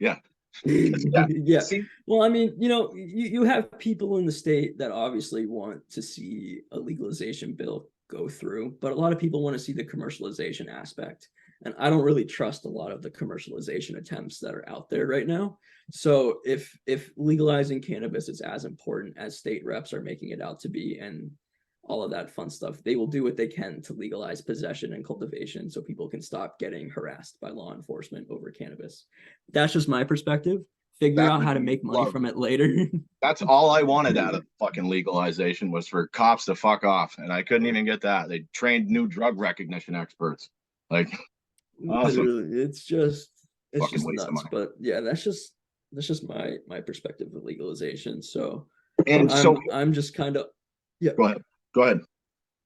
yeah. Yeah. yeah. See, Well, I mean, you know, you have people in the state that obviously want to see a legalization bill go through, but a lot of people want to see the commercialization aspect. And I don't really trust a lot of the commercialization attempts that are out there right now. So if legalizing cannabis is as important as state reps are making it out to be, and all of that fun stuff, they will do what they can to legalize possession and cultivation so people can stop getting harassed by law enforcement over cannabis. That's just my perspective. Figure that out would how to be make money lovely. from it later. That's all I wanted out of fucking legalization was for cops to fuck off, and I couldn't even get that. They trained new drug recognition experts. Like, awesome. Literally, it's Fucking just waste of nuts. money. But yeah, that's just my perspective of legalization. So And so, I'm just kind of, yeah. go ahead. Go ahead.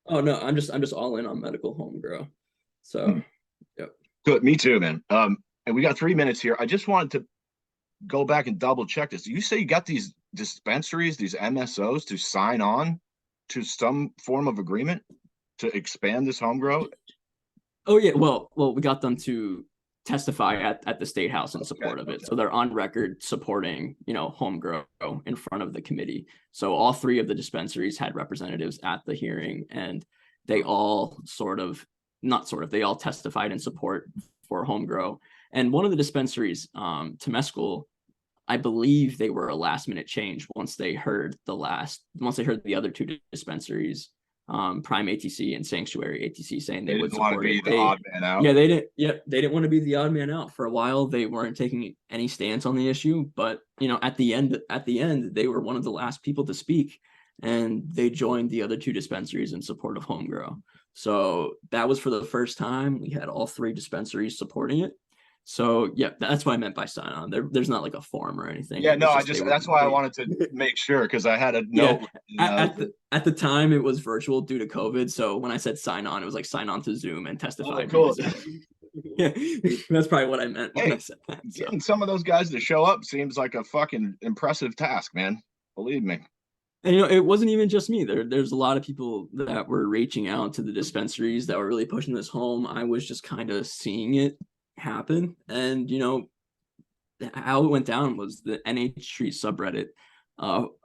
Oh no, I'm just all in on medical home grow. So Hmm. yeah. Good. Me too, man. And we got 3 minutes here. I just wanted to go back and double check this. You say you got these dispensaries, these MSOs to sign on to some form of agreement to expand this home grow? Oh yeah, well, we got them to testify at the state house in Okay. support of it. Okay. So they're on record supporting, you know, home grow in front of the committee. So all three of the dispensaries had representatives at the hearing, and they all they all testified in support for home grow. And one of the dispensaries, Temescal, I believe they were a last minute change once they heard the other two dispensaries, Prime ATC and Sanctuary ATC, saying They they would didn't want to support be it. the odd man out. Yeah, they didn't. Yeah, they didn't want to be the odd man out for a while. They weren't taking any stance on the issue, but you know, at the end, they were one of the last people to speak, and they joined the other two dispensaries in support of home grow. So that was for the first time we had all three dispensaries supporting it. So yeah, that's what I meant by sign on. There's not like a form or anything. Yeah, It no, was I just just that's why I wanted to make sure because I had a yeah. note. At the time it was virtual due to COVID. So when I said sign on, it was like sign on to Zoom and Oh, testify via cool. Zoom. Yeah, that's probably what I meant when I Hey, said that. So getting some of those guys to show up seems like a fucking impressive task, man. Believe me. and you know, it wasn't even just me. There's a lot of people that were reaching out to the dispensaries that were really pushing this home. I was just kind of seeing it happen. And you know, how it went down was the NH Street subreddit.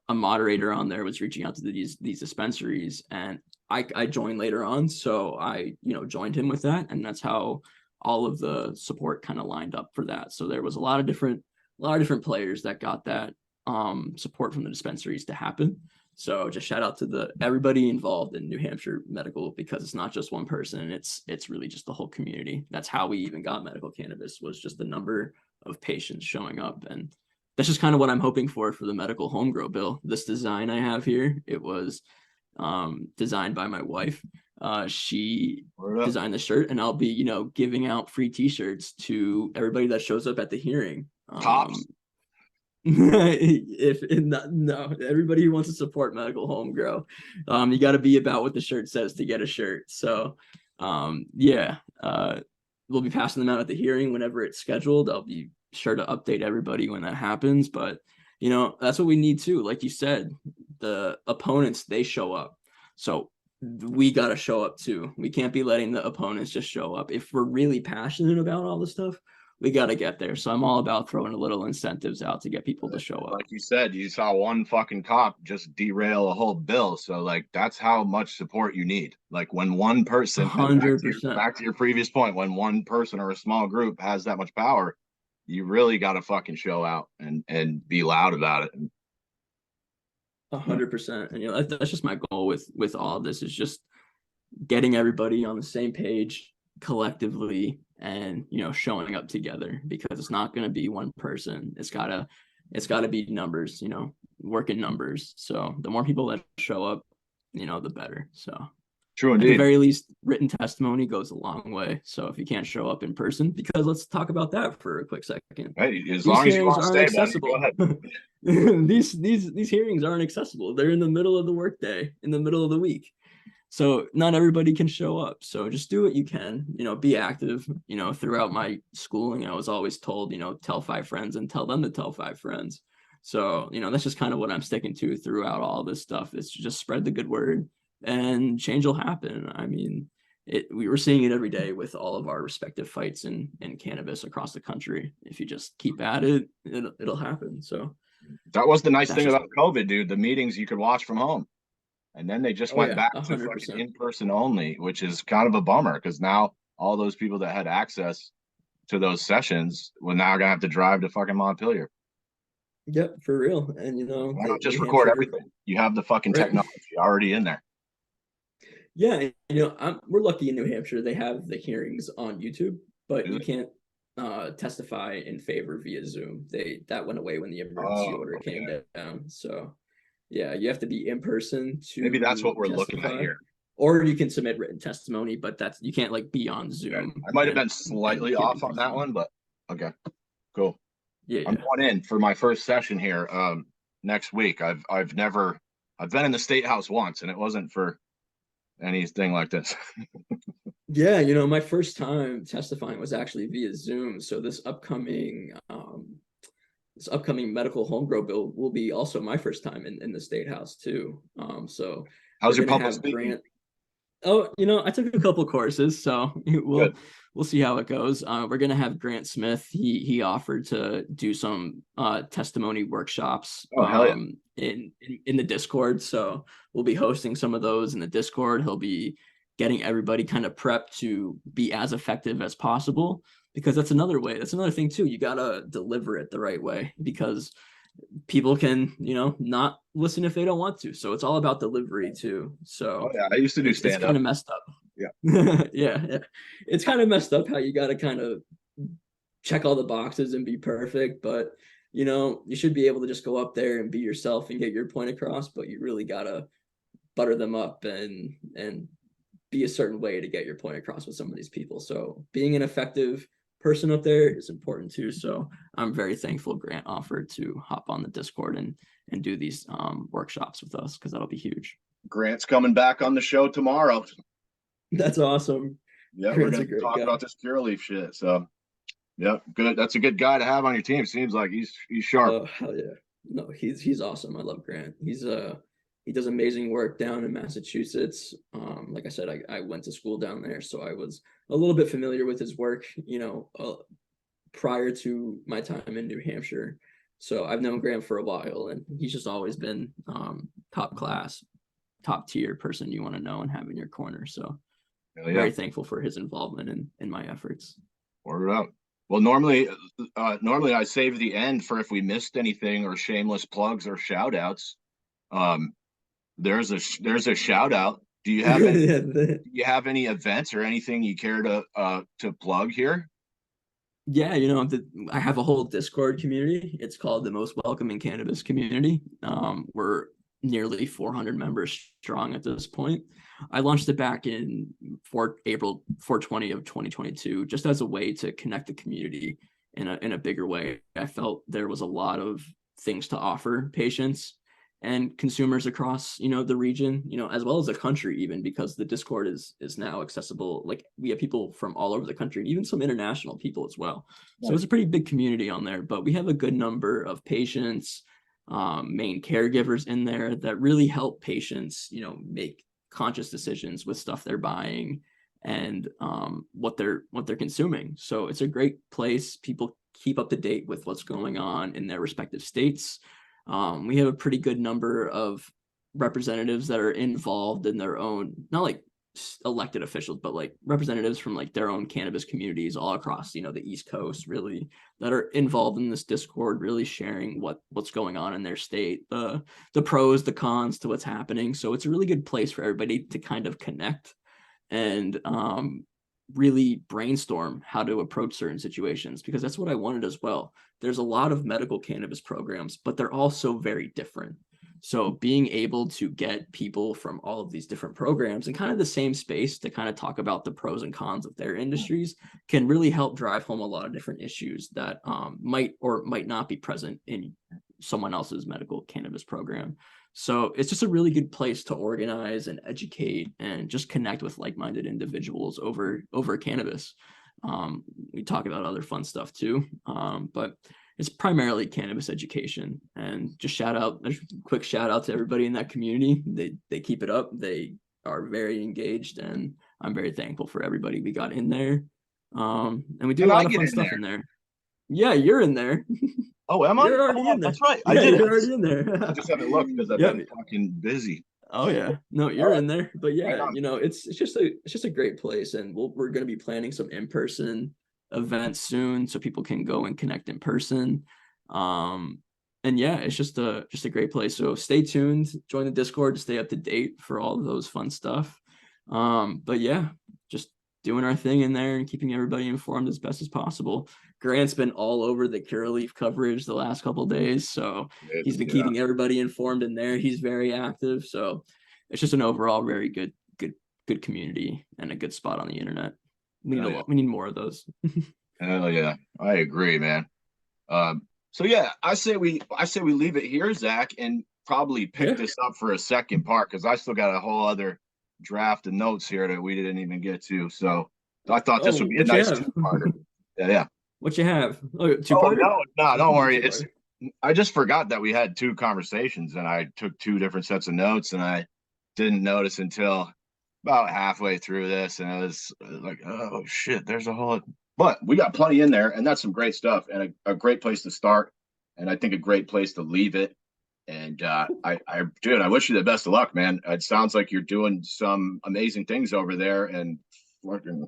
A moderator on there was reaching out to these dispensaries, and I joined later on, so I joined him with that, and that's how all of the support kind of lined up for that. So there was a lot of different players that got that support from the dispensaries to happen. So just shout out to everybody involved in New Hampshire medical, because it's not just one person, it's really just the whole community. That's how we even got medical cannabis, was just the number of patients showing up. And that's just kind of what I'm hoping for the medical home grow bill. This design I have here, it was designed by my wife. She designed the shirt, and I'll be, giving out free t-shirts to everybody that shows up at the hearing. Cops. No, everybody who wants to support medical home grow, you got to be about what the shirt says to get a shirt. So yeah, we'll be passing them out at the hearing whenever it's scheduled. I'll be sure to update everybody when that happens. But that's what we need too. Like you said, the opponents, they show up, so we got to show up too. We can't be letting the opponents just show up. If we're really passionate about all this stuff, we got to get there. So I'm all about throwing a little incentives out to get people to show up. Like you said, you saw one fucking cop just derail a whole bill. So like that's how much support you need. Like when one person, and 100%. back to your previous point, when one person or a small group has that much power, you really got to fucking show out and be loud about it. 100%. And that's just my goal with all of this, is just getting everybody on the same page collectively, and showing up together, because it's not going to be one person. It's gotta be numbers, working numbers. So the more people that show up, the better. So True at indeed. the very least, written testimony goes a long way. So if you can't show up in person, because let's talk about that for a quick second. Hey, as These long as you hearings want to aren't stay, buddy, go accessible. ahead. These hearings aren't accessible. They're in the middle of the workday, in the middle of the week. So not everybody can show up. So just do what you can, be active. Throughout my schooling, I was always told, tell 5 friends and tell them to tell 5 friends. So, that's just kind of what I'm sticking to throughout all this stuff. It's just spread the good word and change will happen. I mean, we were seeing it every day with all of our respective fights in cannabis across the country. If you just keep at it, it'll happen. So That was the nice that's thing just, about COVID, dude. The meetings you could watch from home. And then they just oh went yeah, back to fucking 100%. in person only, which is kind of a bummer because now all those people that had access to those sessions will now gonna have to drive to fucking Montpelier. Yep, for real. And Why the not New just record Hampshire, everything? You have the fucking right? technology already in there. Yeah, we're lucky in New Hampshire. They have the hearings on YouTube, but you Do they? can't testify in favor via Zoom. That went away when the emergency Oh, order came okay. down. So yeah, you have to be in person Maybe that's what to we're looking at testify, here. or you can submit written testimony, but you can't like be on Okay. Zoom I might have and been slightly give off your on that testimony. one, but okay, cool. Yeah, I'm yeah. going in for my first session here next week. I've been in the state house once and it wasn't for anything like this. Yeah, my first time testifying was actually via Zoom. So this upcoming medical home grow bill will be also my first time in the state house too. So we're How's your gonna public have speaking? Grant. Oh, I took a couple courses, so we'll Good. we'll see how it goes. We're gonna have Grant Smith. He offered to do some testimony workshops Oh, hell yeah. in the Discord. So we'll be hosting some of those in the Discord. He'll be getting everybody kind of prepped to be as effective as possible because that's another way. That's another thing too. You gotta deliver it the right way because people can, not listen if they don't want to. So it's all about delivery too. Oh So yeah. I used to do it's stand up. kind of messed up. Yeah. Yeah, yeah. It's kind of messed up how you got to kind of check all the boxes and be perfect, but you should be able to just go up there and be yourself and get your point across, but you really got to butter them up and be a certain way to get your point across with some of these people. So being an effective person up there is important too. So I'm very thankful Grant offered to hop on the Discord and do these workshops with us because that'll be huge. Grant's coming back on the show tomorrow. That's awesome. Yeah, we're Grant's gonna a great talk guy. about this Curaleaf shit. So yeah, good. That's a good guy to have on your team. Seems like he's sharp. Oh hell yeah. No, he's awesome. I love Grant. He does amazing work down in Massachusetts. Like I said, I went to school down there, so I was a little bit familiar with his work, prior to my time in New Hampshire. So I've known Grant for a while, and he's just always been top class, top tier person you want to know and have in your corner. So Hell yeah, very thankful for his involvement in my efforts. word up. Well, normally I save the end for if we missed anything or shameless plugs or shout outs. Um, there's a shout out. Do you have any events or anything you care to plug here? Yeah, I have a whole Discord community. It's called the Most Welcoming Cannabis Community. We're nearly 400 members strong at this point. I launched it back in April 420 of 2022, just as a way to connect the community in a bigger way. I felt there was a lot of things to offer patients and consumers across the region, as well as the country, even because the Discord is now accessible. Like we have people from all over the country and even some international people as well. So it's Nice. a pretty big community on there, but we have a good number of patients, main caregivers in there that really help patients make conscious decisions with stuff they're buying and what they're consuming. So it's a great place. People keep up to date with what's going on in their respective states. We have a pretty good number of representatives that are involved in their own, not like elected officials, but like representatives from like their own cannabis communities all across, the East Coast, really, that are involved in this Discord, really sharing what's going on in their state, the pros, the cons to what's happening. So it's a really good place for everybody to kind of connect and really brainstorm how to approach certain situations because that's what I wanted as well. There's a lot of medical cannabis programs, but they're also very different. So being able to get people from all of these different programs in kind of the same space to kind of talk about the pros and cons of their industries can really help drive home a lot of different issues that might or might not be present in someone else's medical cannabis program. So it's just a really good place to organize and educate and just connect with like-minded individuals over cannabis. We talk about other fun stuff too, but it's primarily cannabis education. And just quick shout out to everybody in that community. They keep it up. They are very engaged, and I'm very thankful for everybody we got in there. And we do a lot of fun stuff in there. Yeah, you're in there. Oh, am I? You're already in there. That's right. Yeah, I did. you're already in there. I just haven't looked because I've been fucking busy. Oh yeah, no, you're in there. But yeah, Right, you know, it's just a great place, and we're going to be planning some in-person events soon, so people can go and connect in person. And yeah, it's just a great place. So stay tuned, join the Discord to stay up to date for all of those fun stuff. But yeah, just doing our thing in there and keeping everybody informed as best as possible. Grant's been all over the Curaleaf coverage the last couple of days, so he's been keeping everybody informed in there. He's very active, so it's just an overall very good community and a good spot on the internet. We need more of those. Hell yeah, I agree, man. So yeah, I say we leave it here, Zach, and probably pick this up for a second part because I still got a whole other draft of notes here that we didn't even get to. So I thought this would be a nice two-parter. Yeah. What you have? Oh, two-parter? No, don't worry. I just forgot that we had two conversations and I took two different sets of notes and I didn't notice until about halfway through this, and I was like, oh shit, there's a whole. But we got plenty in there, and that's some great stuff and a great place to start, and I think a great place to leave it. And I wish you the best of luck, man. It sounds like you're doing some amazing things over there, and fucking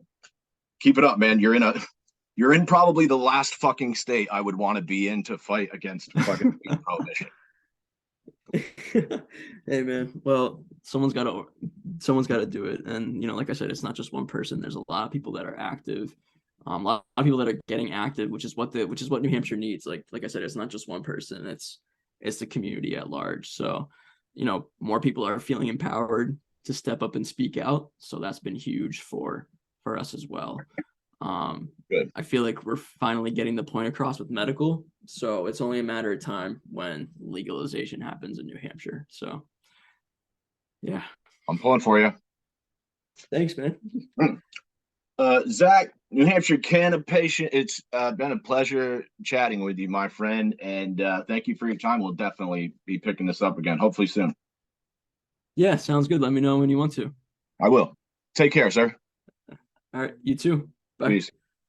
keep it up, man. You're in probably the last fucking state I would want to be in to fight against fucking prohibition. Hey man, well, someone's got to do it, and like I said, it's not just one person. There's a lot of people that are active, a lot of people that are getting active, which is what New Hampshire needs. Like I said, it's not just one person. It's the community at large. So, more people are feeling empowered to step up and speak out. So that's been huge for us as well. Good. I feel like we're finally getting the point across with medical. So it's only a matter of time when legalization happens in New Hampshire. So yeah. I'm pulling for you. Thanks, man. Zach, New Hampshire CannaPatient, it's been a pleasure chatting with you, my friend, and thank you for your time. We'll definitely be picking this up again, hopefully soon. Yeah, sounds good. Let me know when you want to. I will. Take care, sir. All right, you too. Bye. Peace.